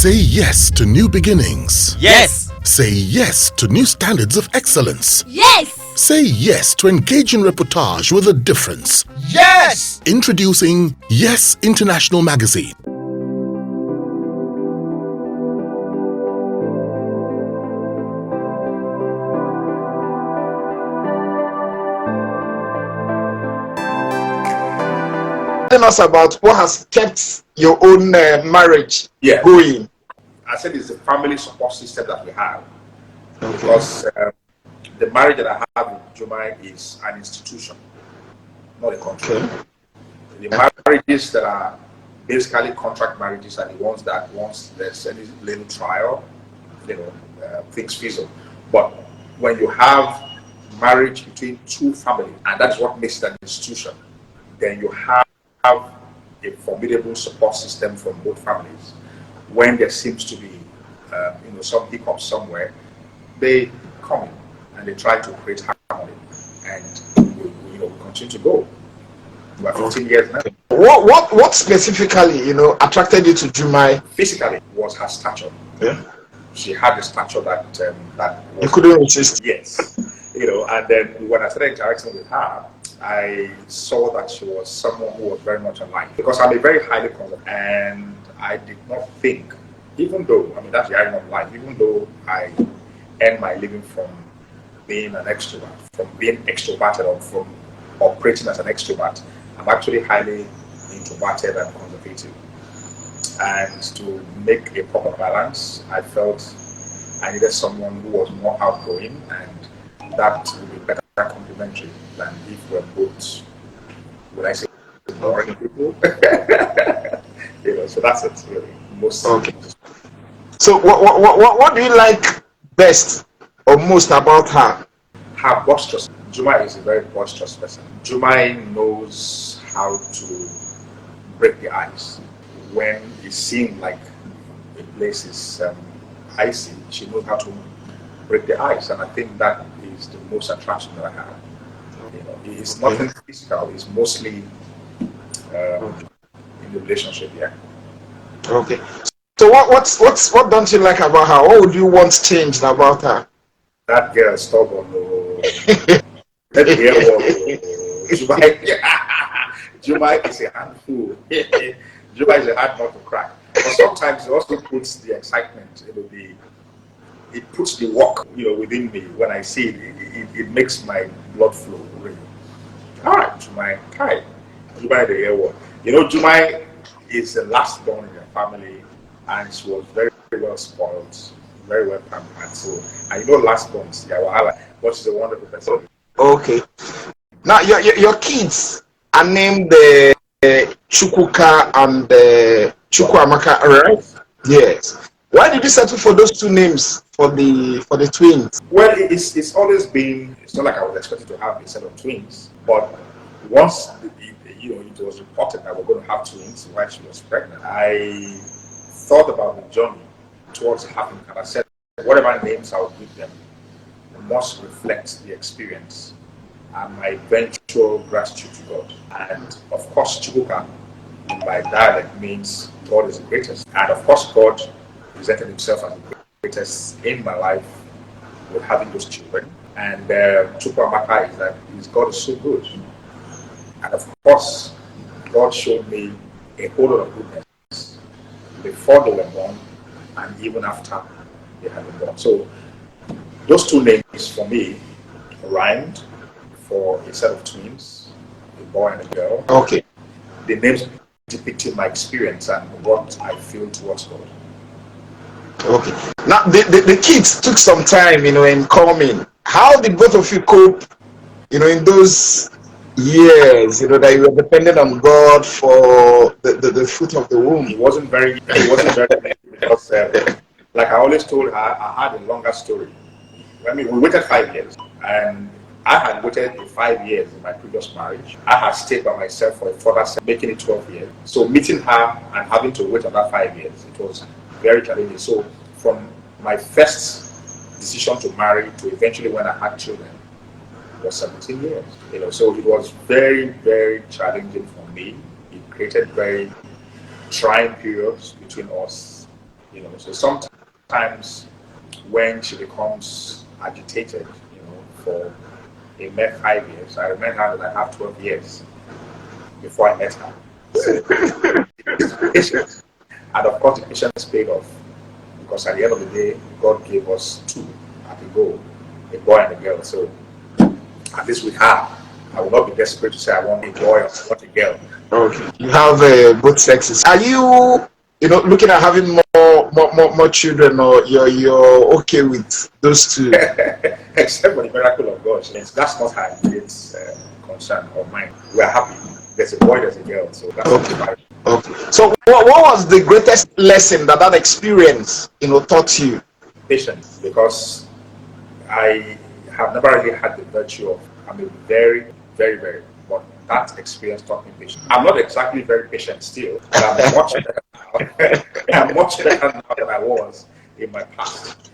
Say yes to new beginnings. Yes. Say yes to new standards of excellence. Yes. Say yes to engaging reportage with a difference. Yes. Introducing Yes International Magazine. Tell us about what has kept your own marriage going. I said it's the family support system that we have, because the marriage that I have with Jumai is an institution, not a contract. The marriages that are basically contract marriages are the ones that once there's any little trial, things fizzle. But when you have marriage between two families, and that's what makes it an institution, then you have a formidable support system from both families. When there seems to be some hiccups somewhere, they come in and they try to create harmony, and we continue to go. We're 15 years now. What specifically attracted you to Jumai? Physically was her stature. Yeah. She had a stature that was, you couldn't resist. Yes. And then when I started interacting with her, I saw that she was someone who was very much alike, because I'm a very highly confident, and I did not think, even though, that's the irony of life, even though I earn my living from being an extrovert, from being extroverted, or from operating as an extrovert, I'm actually highly introverted and conservative. And to make a proper balance, I felt I needed someone who was more outgoing, and that would be better complementary than if we're both, when I say boring people. So that's it, really. Okay. So what do you like best or most about her? Her boisterous. Jumai is a very boisterous person. Jumai knows how to break the ice. When it seems like a place is icy, she knows how to break the ice, and I think that is the most attraction that I have. It's nothing physical, it's mostly in the relationship. Okay. So what don't you like about her? What would you want changed about her? That girl is stubborn. That girl, Jumai is a handful. Jumai is a hard nut to crack. But sometimes it also puts the excitement. It puts the work, within me. When I see it, it makes my blood flow. Really. All right, Jumai, hi. Jumai the year one. Jumai is the last born in her family, and she was very, very well spoiled, very well pampered. So, and last borns, but she's a wonderful person. Okay. Now your kids are named Chukwuka and Chukwuamaka, right? Yes. Why did you settle for those two names for the twins? Well, it's always been. It's not like I was expecting to have a set of twins, but once it was reported that we're going to have twins while she was pregnant, I thought about the journey towards having, and I said, whatever names I would give them must reflect the experience and my eventual gratitude to God. And of course, Chukwuka in my dialect means God is the greatest, and of course, God presented himself as the greatest in my life with having those children. And Chukwuamaka is that God is so good. And of course, God showed me a whole lot of goodness before they were born and even after they had been born. So those two names for me rhymed for a set of twins, a boy and a girl. Okay. The names depicted my experience and what I feel towards God. Okay. Now the kids took some time, in coming. How did both of you cope, in those years, that you were dependent on God for the fruit of the womb? It wasn't very because like I always told her, I had a longer story. We waited 5 years, and I had waited 5 years in my previous marriage. I had stayed by myself for a further 7, making it 12 years. So meeting her and having to wait another 5 years, it was very challenging. So from my first decision to marry to eventually when I had children was 17 years. So it was very, very challenging for me. It created very trying periods between us. So sometimes when she becomes agitated, for a mere 5 years, I remember her that I have 12 years before I met her. So it's patience. And of course, the patience paid off, because at the end of the day, God gave us two at a go, a boy and a girl. So at least with her, I will not be desperate to say I want a boy or I want a girl. Okay. You have both sexes. Are you, looking at having more children, or you're okay with those two? Except for the miracle of God. That's not her immediate concern or mine. We are happy. There's a boy, there's a girl. So that's Okay. fine. Okay. So what was the greatest lesson that experience, taught you? Patience, because I have never really had the virtue of, I'm a very, very, very, but that experience taught me patience. I'm not exactly very patient still, but I'm much better now. I'm much better now than I was in my past.